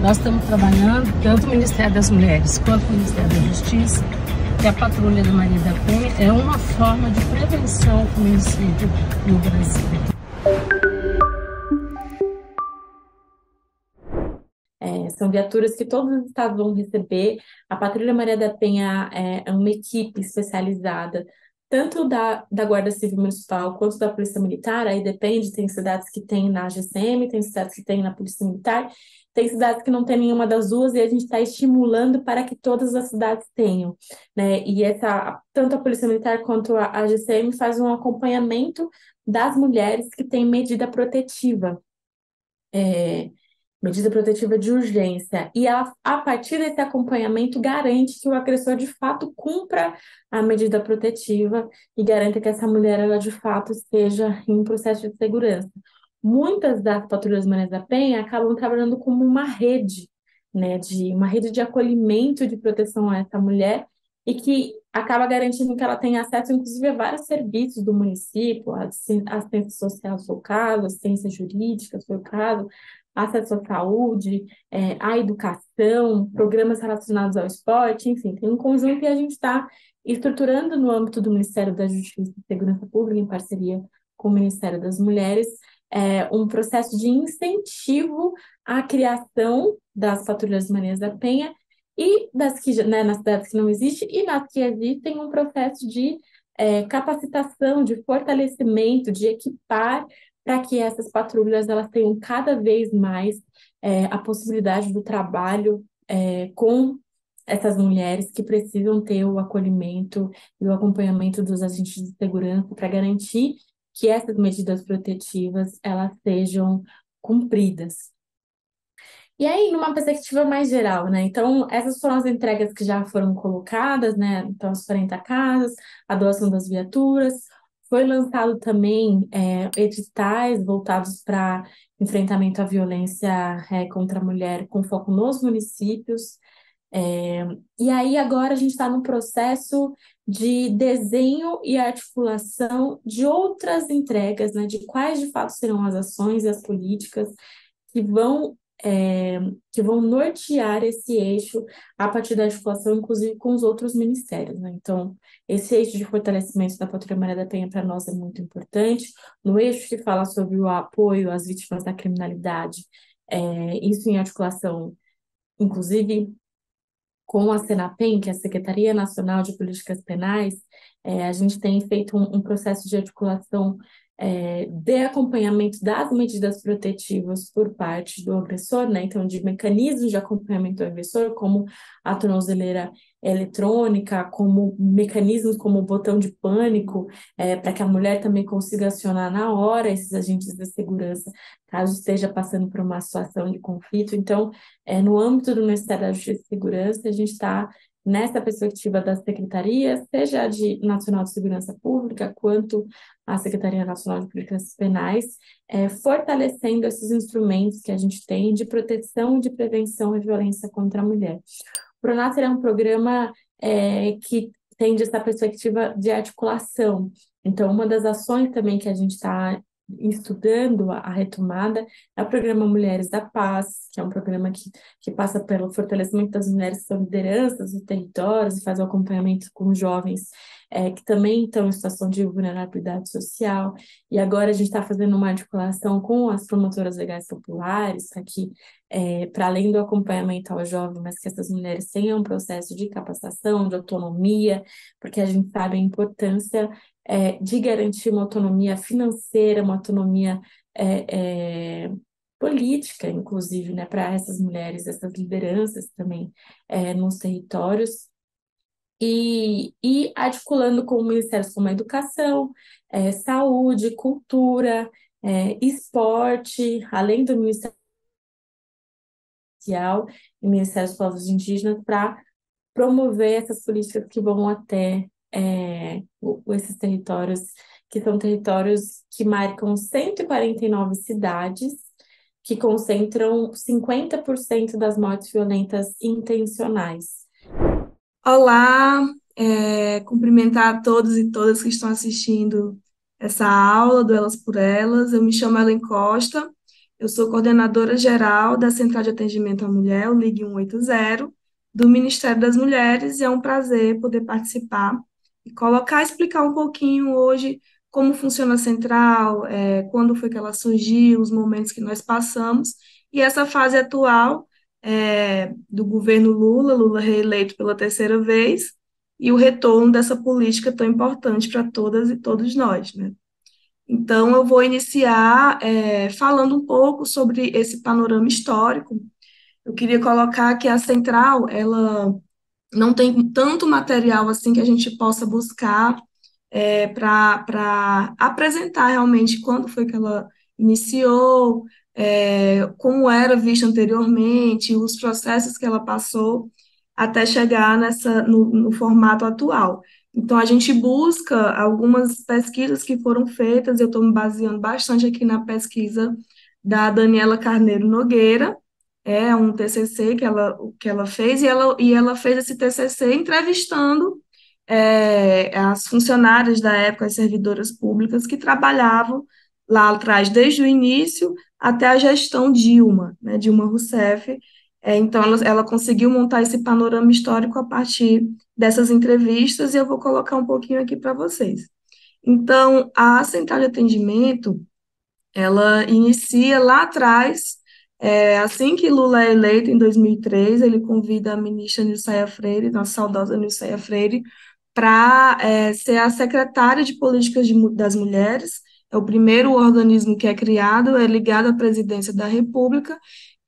Nós estamos trabalhando, tanto o Ministério das Mulheres quanto o Ministério da Justiça, que a Patrulha da Maria da Penha é uma forma de prevenção ao feminicídio no Brasil. São viaturas que todos os estados vão receber. A Patrulha Maria da Penha é uma equipe especializada tanto da Guarda Civil Municipal quanto da Polícia Militar, aí depende, tem cidades que tem na GCM, tem cidades que tem na Polícia Militar, tem cidades que não tem nenhuma das duas e a gente está estimulando para que todas as cidades tenham, né? E tanto a Polícia Militar quanto a GCM faz um acompanhamento das mulheres que têm medida protetiva de urgência. E a partir desse acompanhamento, garante que o agressor de fato cumpra a medida protetiva e garanta que essa mulher, ela de fato esteja em um processo de segurança. Muitas das patrulhas Maria da Penha acabam trabalhando como uma rede, né, uma rede de acolhimento, de proteção a essa mulher, e que acaba garantindo que ela tenha acesso, inclusive, a vários serviços do município, assistência social, se for o caso, assistência jurídica, se for o caso, acesso à saúde, à educação, programas relacionados ao esporte, enfim, tem um conjunto que a gente está estruturando no âmbito do Ministério da Justiça e Segurança Pública, em parceria com o Ministério das Mulheres, um processo de incentivo à criação das patrulhas Marias da Penha e das que, né, nas cidades que não existem e nas que existem um processo de capacitação, de fortalecimento, de equipar para que essas patrulhas elas tenham cada vez mais a possibilidade do trabalho com essas mulheres que precisam ter o acolhimento e o acompanhamento dos agentes de segurança para garantir que essas medidas protetivas elas sejam cumpridas. E aí, numa perspectiva mais geral, né? Então, essas foram as entregas que já foram colocadas, né? Então, as 40 casas, a doação das viaturas. Foi lançado também editais voltados para enfrentamento à violência contra a mulher, com foco nos municípios. E aí, agora, a gente está no processo de desenho e articulação de outras entregas, né? De quais, de fato, serão as ações e as políticas que vão nortear esse eixo a partir da articulação, inclusive com os outros ministérios, né? Então, esse eixo de fortalecimento da Patrulha Maria da Penha para nós é muito importante. No eixo que fala sobre o apoio às vítimas da criminalidade, isso em articulação, inclusive com a Senapen, que é a Secretaria Nacional de Políticas Penais, a gente tem feito um processo de articulação de acompanhamento das medidas protetivas por parte do agressor, né? Então, de mecanismos de acompanhamento do agressor, como a tornozeleira eletrônica, como mecanismos como o botão de pânico, para que a mulher também consiga acionar na hora esses agentes de segurança, caso esteja passando por uma situação de conflito. Então, no âmbito do Ministério da Justiça e Segurança, a gente está nessa perspectiva das secretarias, seja a de Nacional de Segurança Pública, quanto a Secretaria Nacional de Políticas Penais, fortalecendo esses instrumentos que a gente tem de proteção e de prevenção à violência contra a mulher. O Pronaf é um programa que tem essa perspectiva de articulação. Então, uma das ações também que a gente está estudando a retomada é o programa Mulheres da Paz, que é um programa que passa pelo fortalecimento das mulheres que são lideranças dos territórios e faz o acompanhamento com jovens que também estão em situação de vulnerabilidade social. E agora a gente está fazendo uma articulação com as promotoras legais populares, para que, para além do acompanhamento ao jovem, mas que essas mulheres tenham um processo de capacitação, de autonomia, porque a gente sabe a importância de garantir uma autonomia financeira, uma autonomia política, inclusive, né, para essas mulheres, essas lideranças também nos territórios, e articulando com ministérios como a educação, saúde, cultura, esporte, além do Ministério Social e Ministério dos Povos Indígenas, para promover essas políticas que vão até esses territórios, que são territórios que marcam 149 cidades, que concentram 50% das mortes violentas intencionais. Olá, cumprimentar a todos e todas que estão assistindo essa aula do Elas por Elas. Eu me chamo Ellen Costa, eu sou coordenadora geral da Central de Atendimento à Mulher, o Ligue 180, do Ministério das Mulheres, e é um prazer poder participar e explicar um pouquinho hoje como funciona a central, quando foi que ela surgiu, os momentos que nós passamos, e essa fase atual do governo Lula reeleito pela terceira vez, e o retorno dessa política tão importante para todas e todos nós, né? Então, eu vou iniciar falando um pouco sobre esse panorama histórico. Eu queria colocar que a Central, ela não tem tanto material assim que a gente possa buscar para apresentar realmente quando foi que ela iniciou, como era vista anteriormente, os processos que ela passou até chegar no formato atual. Então, a gente busca algumas pesquisas que foram feitas, eu estou me baseando bastante aqui na pesquisa da Daniela Carneiro Nogueira, é um TCC que ela fez, e ela fez esse TCC entrevistando as funcionárias da época, as servidoras públicas que trabalhavam lá atrás, desde o início até a gestão Dilma, né, Dilma Rousseff. Então, ela conseguiu montar esse panorama histórico a partir dessas entrevistas, e eu vou colocar um pouquinho aqui para vocês. Então, a central de atendimento, ela inicia lá atrás, assim que Lula é eleito, em 2003, ele convida a ministra Nilceia Freire, nossa saudosa Nilceia Freire, para ser a secretária de Políticas das Mulheres. É o primeiro organismo que é criado, é ligado à presidência da República,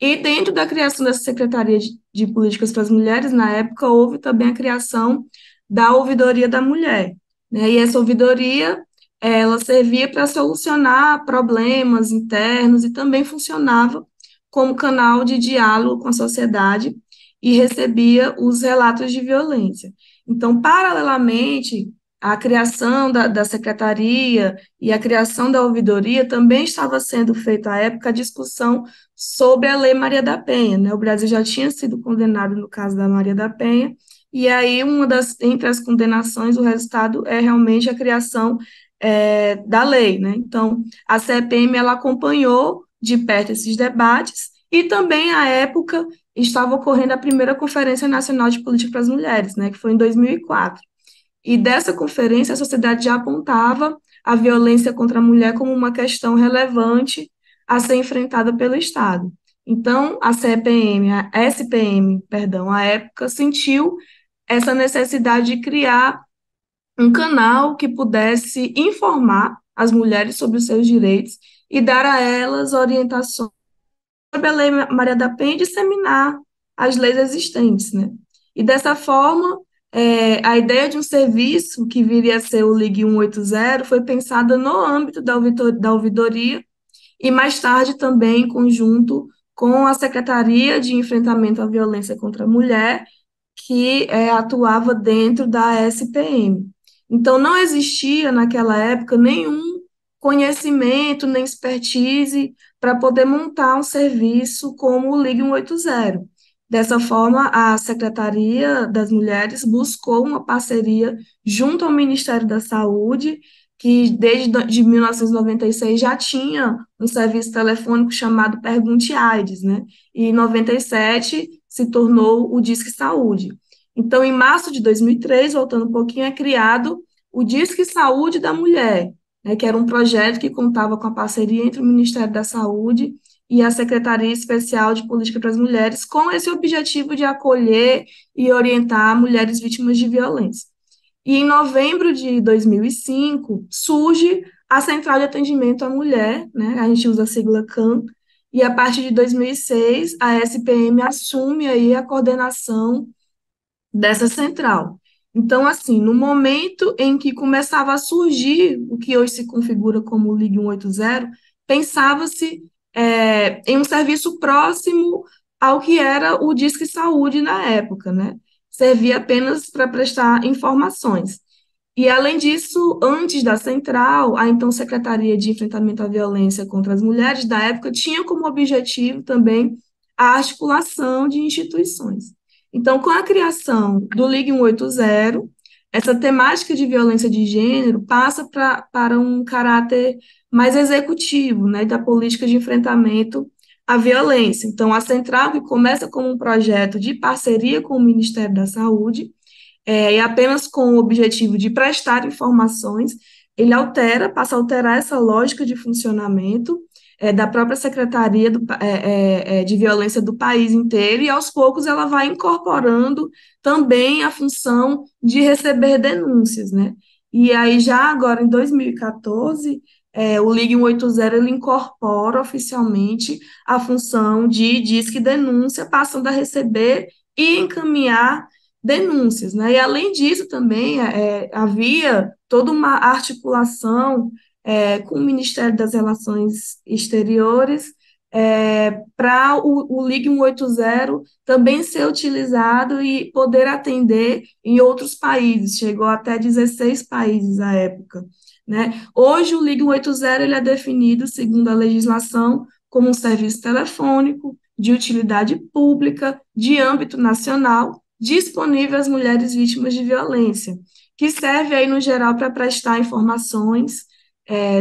e dentro da criação dessa Secretaria de Políticas para as Mulheres, na época, houve também a criação da Ouvidoria da Mulher, né? E essa ouvidoria, ela servia para solucionar problemas internos e também funcionava como canal de diálogo com a sociedade e recebia os relatos de violência. Então, paralelamente, a criação da secretaria e a criação da ouvidoria também estava sendo feita à época a discussão sobre a Lei Maria da Penha, né? O Brasil já tinha sido condenado no caso da Maria da Penha, e aí entre as condenações, o resultado é realmente a criação da lei, né? Então, a CPM, ela acompanhou de perto esses debates, e também, à época, estava ocorrendo a primeira Conferência Nacional de Política para as Mulheres, né, que foi em 2004. E dessa conferência, a sociedade já apontava a violência contra a mulher como uma questão relevante a ser enfrentada pelo Estado. Então, a SPM, perdão, à época, sentiu essa necessidade de criar um canal que pudesse informar as mulheres sobre os seus direitos e dar a elas orientações sobre a Lei Maria da Penha e disseminar as leis existentes, né? E dessa forma, a ideia de um serviço que viria a ser o Ligue 180 foi pensada no âmbito da ouvidoria e mais tarde também em conjunto com a Secretaria de Enfrentamento à Violência contra a Mulher, que atuava dentro da SPM. Então, não existia naquela época nenhum conhecimento, nem expertise para poder montar um serviço como o Ligue 180. Dessa forma, a Secretaria das Mulheres buscou uma parceria junto ao Ministério da Saúde, que desde 1996 já tinha um serviço telefônico chamado Pergunte AIDS, né? E em 97 se tornou o Disque Saúde. Então, em março de 2003, voltando um pouquinho, é criado o Disque Saúde da Mulher, né, que era um projeto que contava com a parceria entre o Ministério da Saúde e a Secretaria Especial de Política para as Mulheres, com esse objetivo de acolher e orientar mulheres vítimas de violência. E em novembro de 2005, surge a Central de Atendimento à Mulher, né, a gente usa a sigla CAM, e a partir de 2006, a SPM assume aí a coordenação dessa central. Então, assim, no momento em que começava a surgir o que hoje se configura como o Ligue 180, pensava-se em um serviço próximo ao que era o Disque Saúde na época, né? Servia apenas para prestar informações. E, além disso, antes da central, a então Secretaria de Enfrentamento à Violência contra as Mulheres da época tinha como objetivo também a articulação de instituições. Então, com a criação do Ligue 180, essa temática de violência de gênero passa para um caráter mais executivo, né, da política de enfrentamento à violência. Então, a central, que começa como um projeto de parceria com o Ministério da Saúde, e apenas com o objetivo de prestar informações, ele passa a alterar essa lógica de funcionamento, da própria Secretaria de Violência do país inteiro, e aos poucos ela vai incorporando também a função de receber denúncias, né? E aí, já agora, em 2014, o Ligue 180 ele incorpora oficialmente a função de Disque Denúncia, passando a receber e encaminhar denúncias, né? E além disso também havia toda uma articulação com o Ministério das Relações Exteriores para o Ligue 180 também ser utilizado e poder atender em outros países, chegou até 16 países à época, né? Hoje o Ligue 180 ele é definido, segundo a legislação, como um serviço telefônico de utilidade pública, de âmbito nacional, disponível às mulheres vítimas de violência, que serve aí, no geral, para prestar informações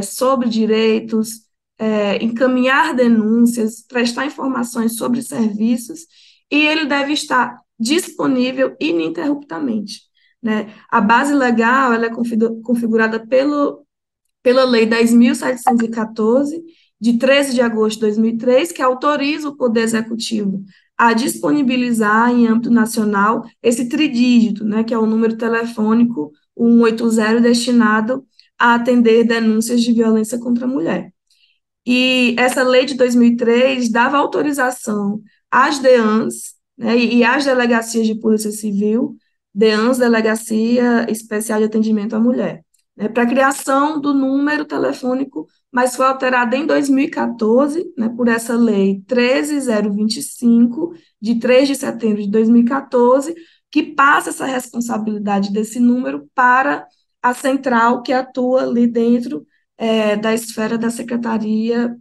sobre direitos, encaminhar denúncias, prestar informações sobre serviços, e ele deve estar disponível ininterruptamente, né? A base legal ela é configurada pela Lei 10.714, de 13 de agosto de 2003, que autoriza o Poder Executivo a disponibilizar em âmbito nacional esse tridígito, né, que é o número telefônico 180 destinado a atender denúncias de violência contra a mulher. E essa lei de 2003 dava autorização às DEANs, né, e às delegacias de polícia civil, DEANs, Delegacia Especial de Atendimento à Mulher, né, para a criação do número telefônico, mas foi alterada em 2014, né, por essa lei 13.025, de 3 de setembro de 2014, que passa essa responsabilidade desse número para a central que atua ali dentro da esfera da Secretaria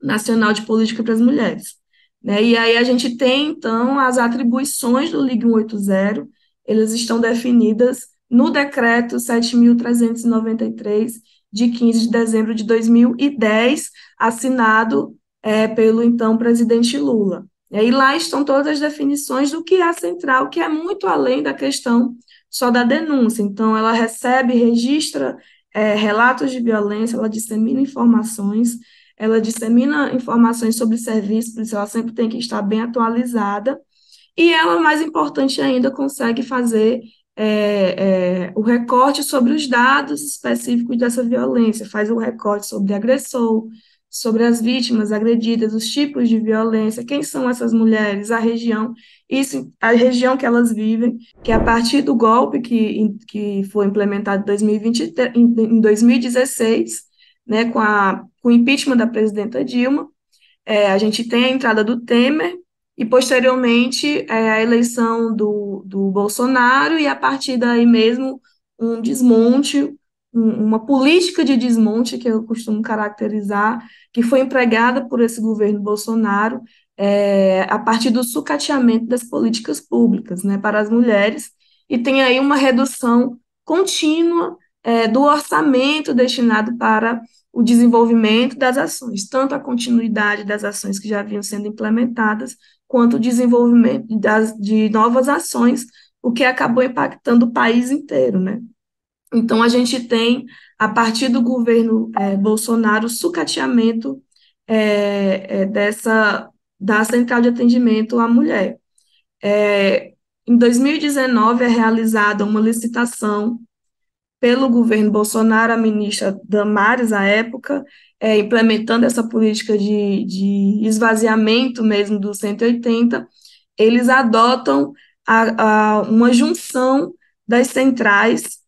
Nacional de Política para as Mulheres, né? E aí a gente tem, então, as atribuições do Ligue 180, elas estão definidas no decreto 7.393, de 15 de dezembro de 2010, assinado pelo, então, presidente Lula. E aí lá estão todas as definições do que é a central, que é muito além da questão só da denúncia. Então, ela recebe, registra relatos de violência, ela dissemina informações sobre serviços, por isso ela sempre tem que estar bem atualizada, e ela, mais importante ainda, consegue fazer o recorte sobre os dados específicos dessa violência, faz o recorte sobre agressor, sobre as vítimas agredidas, os tipos de violência, quem são essas mulheres, a região que elas vivem, que a partir do golpe que foi implementado em 2016, né, com o impeachment da presidenta Dilma, a gente tem a entrada do Temer, e posteriormente a eleição do Bolsonaro, e a partir daí mesmo um desmonte, uma política de desmonte, que eu costumo caracterizar, que foi empregada por esse governo Bolsonaro, a partir do sucateamento das políticas públicas, né, para as mulheres, e tem aí uma redução contínua do orçamento destinado para o desenvolvimento das ações, tanto a continuidade das ações que já vinham sendo implementadas, quanto o desenvolvimento de novas ações, o que acabou impactando o país inteiro, né? Então, a gente tem, a partir do governo Bolsonaro, o sucateamento da Central de Atendimento à Mulher. Em 2019, é realizada uma licitação pelo governo Bolsonaro, a ministra Damares, à época, implementando essa política de esvaziamento mesmo do 180, eles adotam uma junção das centrais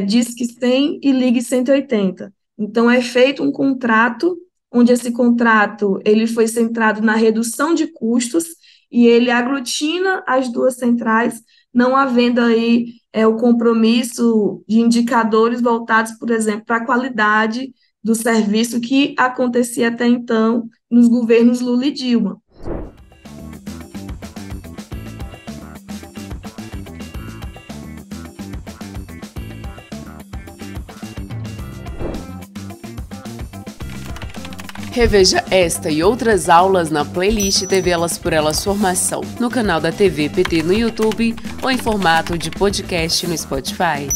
Disque 100 e Ligue 180. Então, é feito um contrato, onde esse contrato ele foi centrado na redução de custos, e ele aglutina as duas centrais, não havendo aí o compromisso de indicadores voltados, por exemplo, para a qualidade do serviço que acontecia até então nos governos Lula e Dilma. Reveja esta e outras aulas na playlist TV Elas por Elas Formação, no canal da TV PT no YouTube ou em formato de podcast no Spotify.